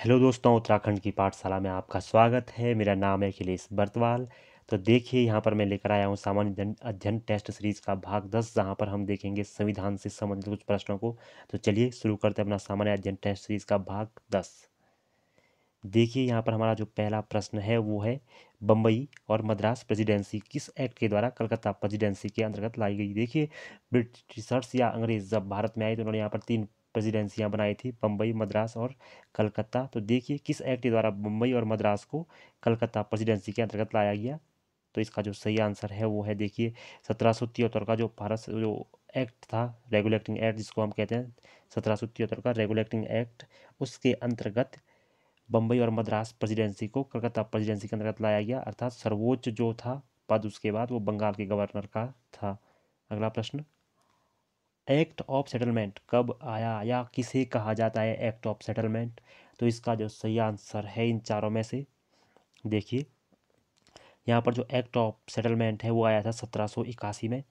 Hello दोस्तों, उत्तराखंड की पाठशाला में आपका स्वागत है। मेरा नाम है अखिलेश बर्तवाल। तो देखिए, यहाँ पर मैं लेकर आया हूँ सामान्य अध्ययन टेस्ट सीरीज का भाग 10, जहाँ पर हम देखेंगे संविधान से संबंधित कुछ प्रश्नों को। तो चलिए शुरू करते हैं अपना सामान्य अध्ययन टेस्ट सीरीज का भाग 10। देखिए, यहाँ पर हमारा जो पहला प्रश्न है वो है, बम्बई और मद्रास प्रेसिडेंसी किस एक्ट के द्वारा कलकत्ता प्रेसिडेंसी के अंतर्गत लाई गई। देखिए, ब्रिटिशर्स या अंग्रेज जब भारत में आए तो उन्होंने यहाँ पर तीन प्रेसिडेंसियाँ बनाई थी, बम्बई, मद्रास और कलकत्ता। तो देखिए, किस एक्ट के द्वारा बम्बई और मद्रास को कलकत्ता प्रेसिडेंसी के अंतर्गत लाया गया। तो इसका जो सही आंसर है वो है, देखिए, 1773 का जो भारत जो एक्ट था, रेगुलेटिंग एक्ट जिसको हम कहते हैं, 1773 का रेगुलेटिंग एक्ट, उसके अंतर्गत बम्बई और मद्रास प्रेसिडेंसी को कलकत्ता प्रेसिडेंसी के अंतर्गत लाया गया, अर्थात सर्वोच्च जो था पद उसके बाद वो बंगाल के गवर्नर का था। अगला प्रश्न, एक्ट ऑफ सेटलमेंट कब आया या किसे कहा जाता है एक्ट ऑफ सेटलमेंट। तो इसका जो सही आंसर है इन चारों में से, देखिए, यहाँ पर जो एक्ट ऑफ सेटलमेंट है वो आया था 1781 में।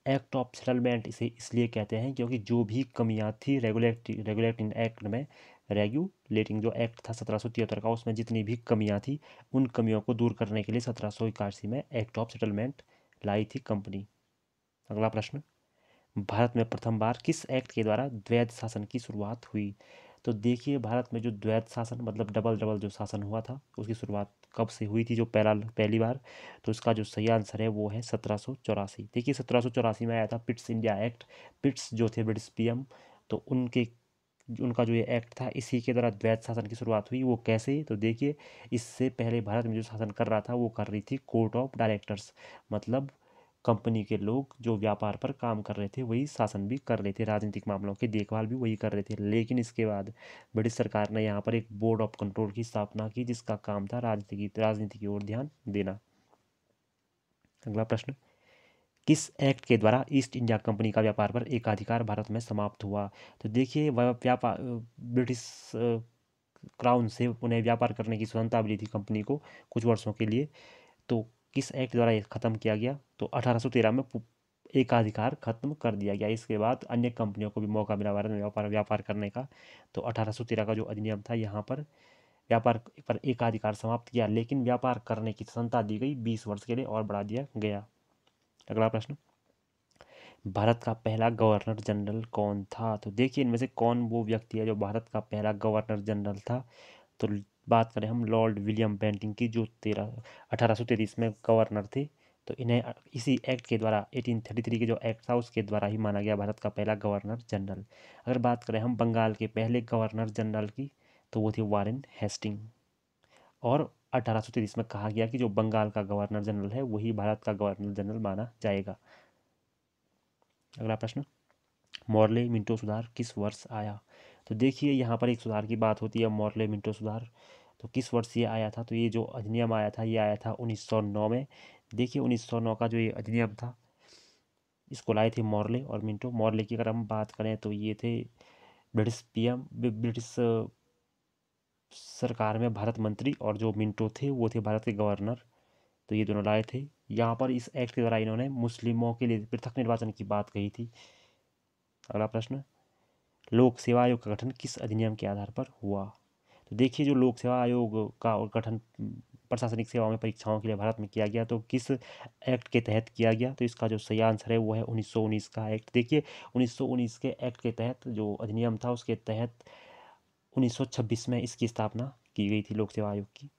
एक्ट ऑफ सेटलमेंट इसे इसलिए कहते हैं क्योंकि जो भी कमियां थी रेगुलेटिंग एक्ट में, रेगुलेटिंग जो एक्ट था 1773 का, उसमें जितनी भी कमियां थी उन कमियों को दूर करने के लिए 1781 में एक्ट ऑफ सेटलमेंट लाई थी कंपनी। अगला प्रश्न, भारत में प्रथम बार किस एक्ट के द्वारा द्वैध शासन की शुरुआत हुई। तो देखिए, भारत में जो द्वैध शासन मतलब डबल डबल जो शासन हुआ था उसकी शुरुआत कब से हुई थी, जो पहली बार। तो इसका जो सही आंसर है वो है 1784। देखिए, 1784 में आया था पिट्स इंडिया एक्ट। पिट्स जो थे ब्रिटिश पीएम, तो उनका जो ये एक्ट था, इसी के द्वारा द्वैध शासन की शुरुआत हुई। वो कैसे, तो देखिए, इससे पहले भारत में जो शासन कर रहा था वो कर रही थी कोर्ट ऑफ डायरेक्टर्स, मतलब कंपनी के लोग जो व्यापार पर काम कर रहे थे वही शासन भी कर रहे थे, राजनीतिक मामलों की देखभाल भी वही कर रहे थे। लेकिन इसके बाद ब्रिटिश सरकार ने यहाँ पर एक बोर्ड ऑफ कंट्रोल की स्थापना की जिसका काम था राजनीति की ओर ध्यान देना। अगला प्रश्न, किस एक्ट के द्वारा ईस्ट इंडिया कंपनी का व्यापार पर एकाधिकार भारत में समाप्त हुआ। तो देखिए, व्यापार ब्रिटिश क्राउन से उन्हें व्यापार करने की स्वतंत्रता मिली थी कंपनी को कुछ वर्षों के लिए। तो किस एक्ट द्वारा ये खत्म किया गया, तो 1813 में एकाधिकार खत्म कर दिया गया। इसके बाद अन्य कंपनियों को भी मौका मिला भारत में व्यापार करने का। तो 1813 का जो अधिनियम था, यहाँ पर व्यापार पर एकाधिकार समाप्त किया, लेकिन व्यापार करने की स्वतंत्रता दी गई, 20 वर्ष के लिए और बढ़ा दिया गया। अगला प्रश्न, भारत का पहला गवर्नर जनरल कौन था। तो देखिए, इनमें से कौन वो व्यक्ति है जो भारत का पहला गवर्नर जनरल था। तो बात करें हम लॉर्ड विलियम बेंटिंग की, जो 1833 में गवर्नर थे। तो इन्हें इसी एक्ट के द्वारा 1833 के जो एक्ट था उसके द्वारा ही माना गया भारत का पहला गवर्नर जनरल। अगर बात करें हम बंगाल के पहले गवर्नर जनरल की, तो वो थे वारेन हेस्टिंग। और 1833 में कहा गया कि जो बंगाल का गवर्नर जनरल है वही भारत का गवर्नर जनरल माना जाएगा। अगला प्रश्न, मॉर्ले मिंटो सुधार किस वर्ष आया। तो देखिए, यहाँ पर एक सुधार की बात होती है, मॉर्ले मिंटो सुधार। तो किस वर्ष ये आया था, तो ये जो अधिनियम आया था ये आया था 1909 में। देखिए, 1909 का जो ये अधिनियम था इसको लाए थे मॉर्ले और मिंटो। मॉर्ले की अगर हम बात करें तो ये थे ब्रिटिश पीएम, ब्रिटिश सरकार में भारत मंत्री, और जो मिंटो थे वो थे भारत के गवर्नर। तो ये दोनों लाए थे। यहाँ पर इस एक्ट के द्वारा इन्होंने मुस्लिमों के लिए पृथक निर्वाचन की बात कही थी। अगला प्रश्न, लोक सेवा आयोग का गठन किस अधिनियम के आधार पर हुआ। तो देखिए, जो लोक सेवा आयोग का गठन प्रशासनिक सेवाओं में परीक्षाओं के लिए भारत में किया गया, तो किस एक्ट के तहत किया गया। तो इसका जो सही आंसर है वो है 1919 का एक्ट। देखिए, 1919 के एक्ट के तहत जो अधिनियम था उसके तहत 1926 में इसकी स्थापना की गई थी लोक सेवा आयोग की।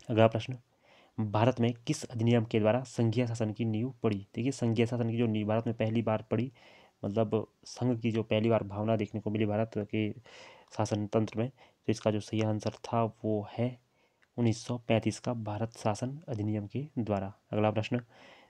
अगला प्रश्न, भारत में किस अधिनियम के द्वारा संघीय शासन की नींव पड़ी। देखिए, संघीय शासन की जो नींव भारत में पहली बार पड़ी, मतलब संघ की जो पहली बार भावना देखने को मिली भारत के शासन तंत्र में, तो इसका जो सही आंसर था वो है 1935 का भारत शासन अधिनियम के द्वारा। अगला प्रश्न,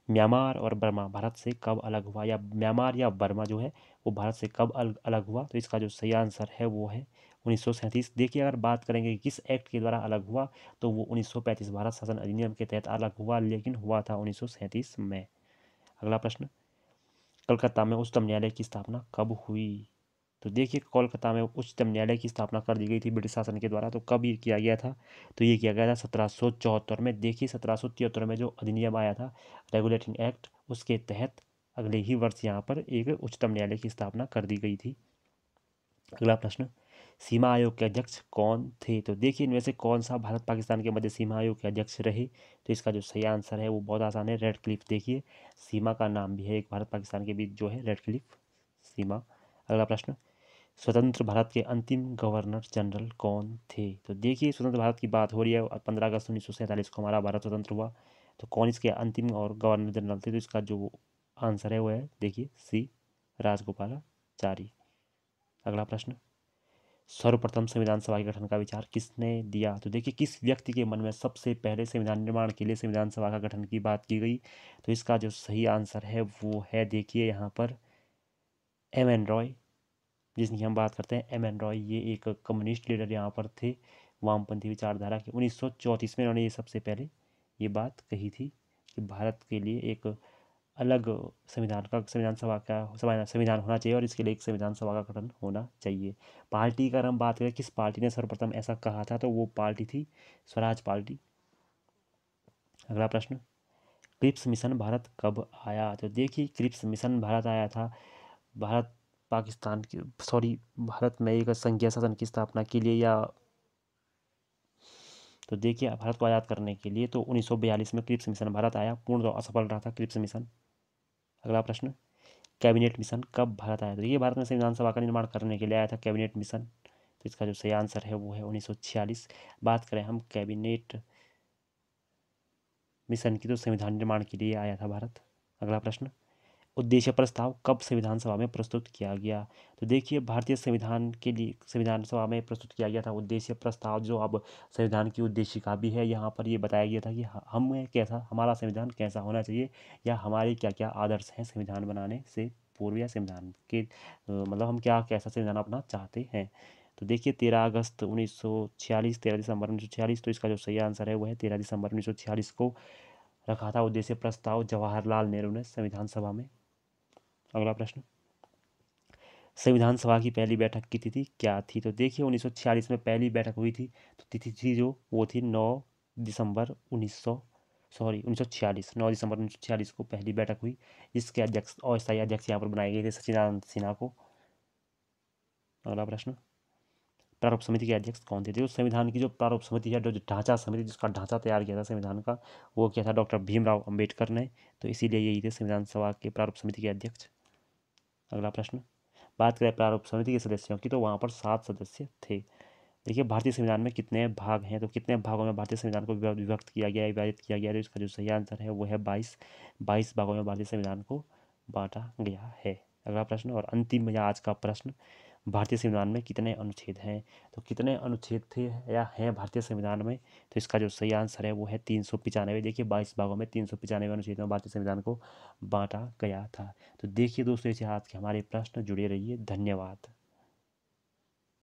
म्यांमार और बर्मा भारत से कब अलग हुआ, या म्यांमार या बर्मा जो है वो भारत से कब अलग हुआ। तो इसका जो सही आंसर है वो है 1937। देखिए, अगर बात करेंगे कि किस एक्ट के द्वारा अलग हुआ, तो वो 1935 भारत शासन अधिनियम के तहत अलग हुआ, लेकिन हुआ था 1937 में। अगला प्रश्न, कलकत्ता में उच्चतम न्यायालय की स्थापना कब हुई। तो देखिए, कोलकाता में उच्चतम न्यायालय की स्थापना कर दी गई थी ब्रिटिश शासन के द्वारा। तो कब ये किया गया था, तो ये किया गया था 1774 में। देखिए, 1773 में जो अधिनियम आया था रेगुलेटिंग एक्ट, उसके तहत अगले ही वर्ष यहाँ पर एक उच्चतम न्यायालय की स्थापना कर दी गई थी। अगला प्रश्न, सीमा आयोग के अध्यक्ष कौन थे? तो देखिए इनमें से कौन सा भारत पाकिस्तान के मध्य सीमा आयोग के अध्यक्ष रहे? तो इसका जो सही आंसर है वो बहुत आसान है, रेडक्लिफ। देखिए सीमा का नाम भी है एक भारत पाकिस्तान के बीच जो है रेडक्लिफ सीमा। अगला प्रश्न, स्वतंत्र भारत के अंतिम गवर्नर जनरल कौन थे? तो देखिए स्वतंत्र भारत की बात हो रही है, 15 अगस्त 1947 को हमारा भारत स्वतंत्र हुआ। तो कौन इसके अंतिम और गवर्नर जनरल थे? तो इसका जो आंसर है वो है देखिए सी, राजगोपालाचारी। अगला प्रश्न, सर्वप्रथम संविधान सभा के गठन का विचार किसने दिया? तो देखिए किस व्यक्ति के मन में सबसे पहले संविधान निर्माण के लिए संविधान सभा का गठन की बात की गई? तो इसका जो सही आंसर है वो है देखिए यहाँ पर एम एन रॉय, जिसकी हम बात करते हैं एम एन रॉय। ये एक कम्युनिस्ट लीडर यहाँ पर थे, वामपंथी विचारधारा के। 1934 में उन्होंने ये सबसे पहले ये बात कही थी कि भारत के लिए एक अलग संविधान सभा का संविधान होना चाहिए और इसके लिए एक संविधान सभा का गठन होना चाहिए। पार्टी का हम बात करें किस पार्टी ने सर्वप्रथम ऐसा कहा था, तो वो पार्टी थी स्वराज पार्टी। अगला प्रश्न, क्रिप्स मिशन भारत कब आया? तो देखिए क्रिप्स मिशन भारत आया था भारत पाकिस्तान की भारत में एक संघीय शासन की स्थापना के लिए, या तो देखिए भारत को आज़ाद करने के लिए। तो 1942 में क्रिप्स मिशन भारत आया, पूर्णतः असफल रहा था क्रिप्स मिशन। अगला प्रश्न, कैबिनेट मिशन कब भारत आया? तो ये भारत में संविधान सभा का निर्माण करने के लिए आया था कैबिनेट मिशन। तो इसका जो सही आंसर है वो है 1946। बात करें हम कैबिनेट मिशन की, तो संविधान निर्माण के लिए आया था भारत। अगला प्रश्न, उद्देश्य प्रस्ताव कब संविधान सभा में प्रस्तुत किया गया? तो देखिए भारतीय संविधान के लिए संविधान सभा में प्रस्तुत किया गया था उद्देश्य प्रस्ताव, जो अब संविधान की उद्देशिका भी है। यहाँ पर ये बताया गया था कि हमें कैसा, हमारा संविधान कैसा होना चाहिए, या हमारे क्या क्या आदर्श हैं संविधान बनाने से पूर्व, या संविधान के मतलब हम क्या कैसा संविधान अपना चाहते हैं। तो देखिए 13 अगस्त 1946, 13 दिसंबर 1946। तो इसका जो सही आंसर है वो है 13 दिसंबर 1946 को रखा था उद्देश्य प्रस्ताव जवाहरलाल नेहरू ने संविधान सभा में। अगला प्रश्न, संविधान सभा की पहली बैठक की तिथि क्या थी? तो देखिए 1946 में पहली बैठक हुई थी, तो तिथि थी जो वो थी 9 दिसंबर 1946 को पहली बैठक हुई। इसके अध्यक्ष और स्थायी अध्यक्ष यहाँ पर बनाए गए थे सच्चिदानंद सिन्हा को। अगला प्रश्न, प्रारूप समिति के अध्यक्ष कौन थे? जो संविधान की जो प्रारूप समिति है, जो ढांचा समिति जिसका ढांचा तैयार किया था संविधान का, वो किया था डॉक्टर भीमराव अंबेडकर ने। तो इसीलिए यही थे संविधान सभा के प्रारूप समिति के अध्यक्ष। अगला प्रश्न, बात करें प्रारूप समिति के सदस्यों की, तो वहाँ पर 7 सदस्य थे। देखिए भारतीय संविधान में कितने भाग हैं? तो कितने भागों में भारतीय संविधान को विभक्त किया गया है, विभाजित किया गया है? तो इसका जो सही आंसर है वो है 22 भागों में भारतीय संविधान को बांटा गया है। अगला प्रश्न और अंतिम या आज का प्रश्न, भारतीय संविधान में कितने अनुच्छेद हैं? तो कितने अनुच्छेद थे या हैं भारतीय संविधान में? तो इसका जो सही आंसर है वो है 395। देखिए 22 भागों में 395 अनुच्छेदों में भारतीय संविधान को बांटा गया था। तो देखिए दोस्तों, ऐसे आज के हमारे प्रश्न जुड़े रहिए। धन्यवाद।